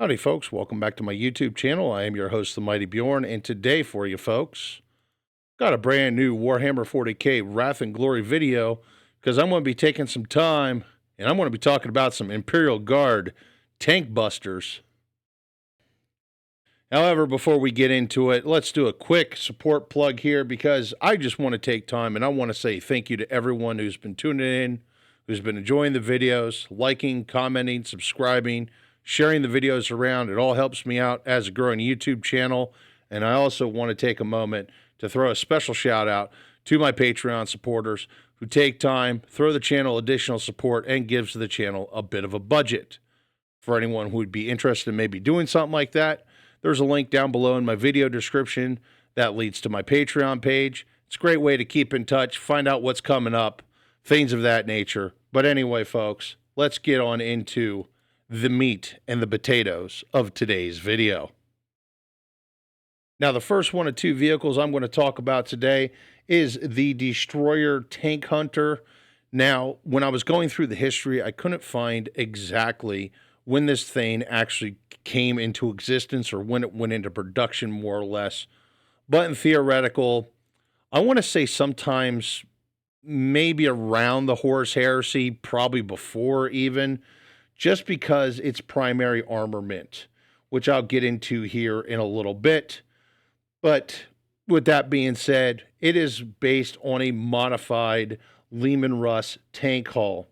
Howdy, folks. Welcome back to my YouTube channel. I am your host, the Mighty Bjorn, and today for you folks, got a brand new Warhammer 40k Wrath and Glory video because I'm going to be taking some time and I'm going to be talking about some Imperial Guard tank busters. However, before we get into it, let's do a quick support plug here because I just want to take time and I want to say thank you to everyone who's been tuning in, who's been enjoying the videos, liking, commenting, subscribing, sharing the videos around. It all helps me out as a growing YouTube channel. And I also want to take a moment to throw a special shout out to my Patreon supporters who take time, throw the channel additional support, and gives the channel a bit of a budget. For anyone who would be interested in maybe doing something like that, there's a link down below in my video description that leads to my Patreon page. It's a great way to keep in touch, find out what's coming up, things of that nature. But anyway, folks, let's get on into the meat and the potatoes of today's video. Now, the first one of two vehicles I'm going to talk about today is the Destroyer Tank Hunter. Now, when I was going through the history, I couldn't find exactly when this thing actually came into existence or when it went into production, more or less. But in theoretical, I want to say sometimes maybe around the Horus Heresy, probably before even, just because its primary armament, which I'll get into here in a little bit. But with that being said, it is based on a modified Leman Russ tank hull.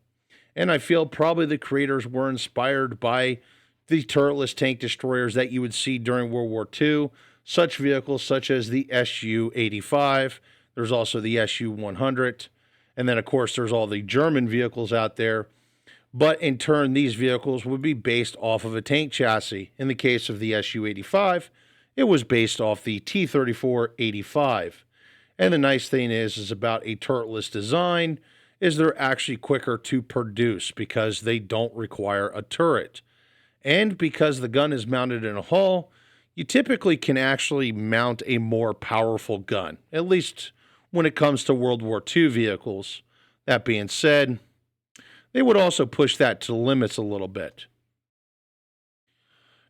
And I feel probably the creators were inspired by the turretless tank destroyers that you would see during World War II, such vehicles such as the Su-85. There's also the Su-100. And then, of course, there's all the German vehicles out there. But in turn, these vehicles would be based off of a tank chassis. In the case of the Su-85, it was based off the T-34-85. And the nice thing is about a turretless design is they're actually quicker to produce because they don't require a turret. And because the gun is mounted in a hull, you typically can actually mount a more powerful gun, at least when it comes to World War II vehicles. That being said, they would also push that to the limits a little bit.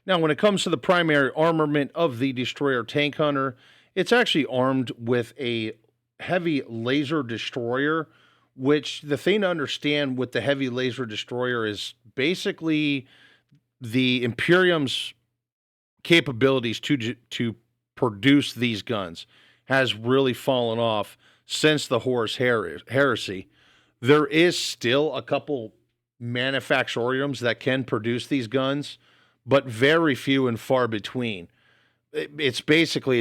Now, when it comes to the primary armament of the Destroyer Tank Hunter, it's actually armed with a heavy laser destroyer, which the thing to understand with the heavy laser destroyer is basically the Imperium's capabilities to produce these guns has really fallen off since the Horus Heresy. There is still a couple manufactoriums that can produce these guns, but very few and far between. It's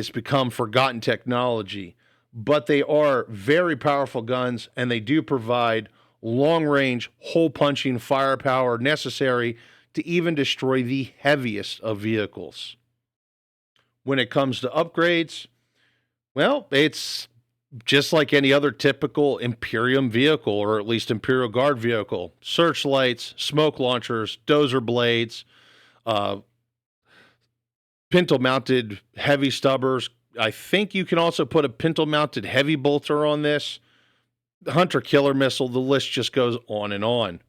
become forgotten technology, but they are very powerful guns, and they do provide long-range, hole-punching firepower necessary to even destroy the heaviest of vehicles. When it comes to upgrades, well, it's just like any other typical Imperium vehicle, or at least Imperial Guard vehicle. Searchlights, smoke launchers, dozer blades, pintle-mounted heavy stubbers. I think you can also put a pintle-mounted heavy bolter on this. The Hunter-Killer missile, the list just goes on and on.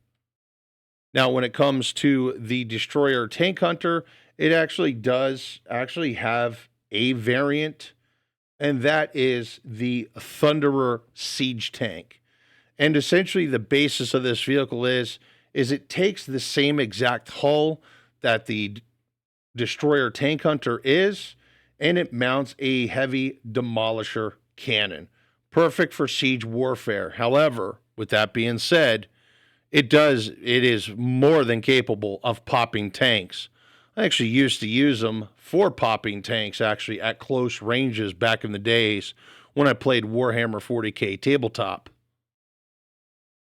Now, when it comes to the Destroyer Tank Hunter, it actually does have a variant, and that is the Thunderer Siege Tank. And essentially the basis of this vehicle is it takes the same exact hull that the Destroyer Tank Hunter is, and it mounts a heavy demolisher cannon. Perfect for siege warfare. However, with that being said, it is more than capable of popping tanks. I actually used to use them for popping tanks actually at close ranges back in the days when I played Warhammer 40k tabletop.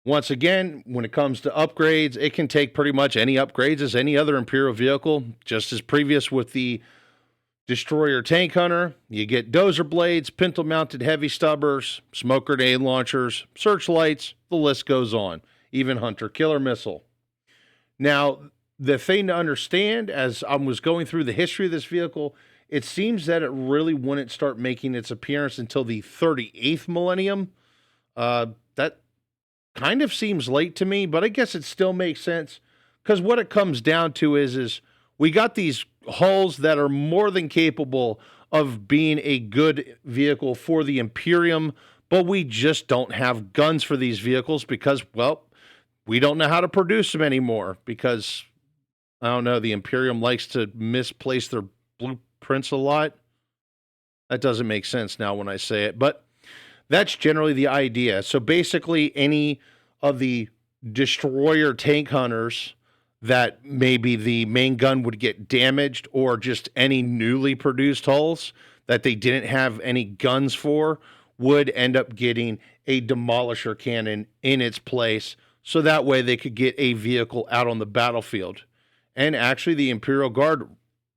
Once again, when it comes to upgrades, it can take pretty much any upgrades as any other Imperial vehicle. Just as previous with the Destroyer Tank Hunter, you get dozer blades, pintle-mounted heavy stubbers, smoke grenade launchers, searchlights, the list goes on. Even Hunter-Killer missile. Now, the thing to understand, as I was going through the history of this vehicle, it seems that it really wouldn't start making its appearance until the 38th millennium. That kind of seems late to me, but I guess it still makes sense, because what it comes down to is We got these hulls that are more than capable of being a good vehicle for the Imperium, but we just don't have guns for these vehicles because, well, we don't know how to produce them anymore because, I don't know, the Imperium likes to misplace their blueprints a lot. That doesn't make sense now when I say it, but that's generally the idea. So basically, any of the destroyer tank hunters that maybe the main gun would get damaged, or just any newly produced hulls that they didn't have any guns for, would end up getting a demolisher cannon in its place, so that way they could get a vehicle out on the battlefield. And actually, the Imperial Guard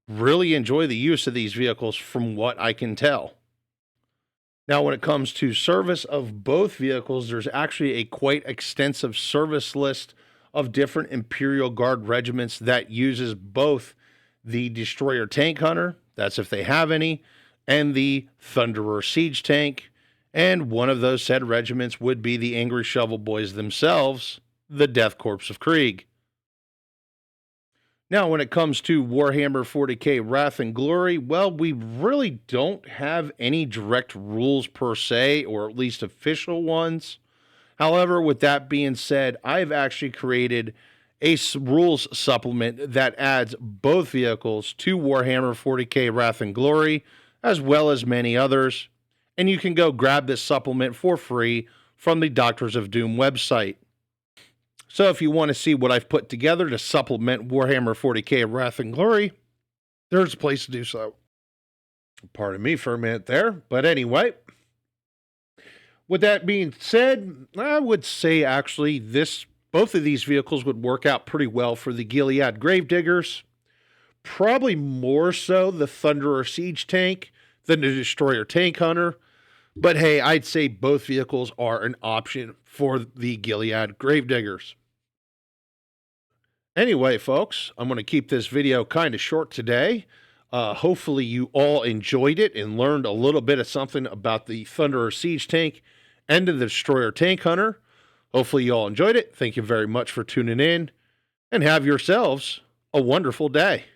really enjoy the use of these vehicles from what I can tell. Now, when it comes to service of both vehicles, there's actually a quite extensive service list of different Imperial Guard regiments that uses both the Destroyer Tank Hunter, that's if they have any, and the Thunderer Siege Tank. And one of those said regiments would be the Angry Shovel Boys themselves, the Death Corps of Krieg. Now, when it comes to Warhammer 40k Wrath and Glory, well, we really don't have any direct rules per se, or at least official ones. However, with that being said, I've actually created a rules supplement that adds both vehicles to Warhammer 40k Wrath and Glory, as well as many others. And you can go grab this supplement for free from the Doctors of Doom website. So if you want to see what I've put together to supplement Warhammer 40k Wrath and Glory, there's a place to do so. Pardon me for a minute there. But anyway, with that being said, I would say actually both of these vehicles would work out pretty well for the Gilead Gravediggers. Probably more so the Thunderer Siege Tank than the Destroyer Tank Hunter. But hey, I'd say both vehicles are an option for the Gilead Gravediggers. Anyway, folks, I'm going to keep this video kind of short today. Hopefully you all enjoyed it and learned a little bit of something about the Thunderer Siege Tank and the Destroyer Tank Hunter. Hopefully you all enjoyed it. Thank you very much for tuning in, and have yourselves a wonderful day.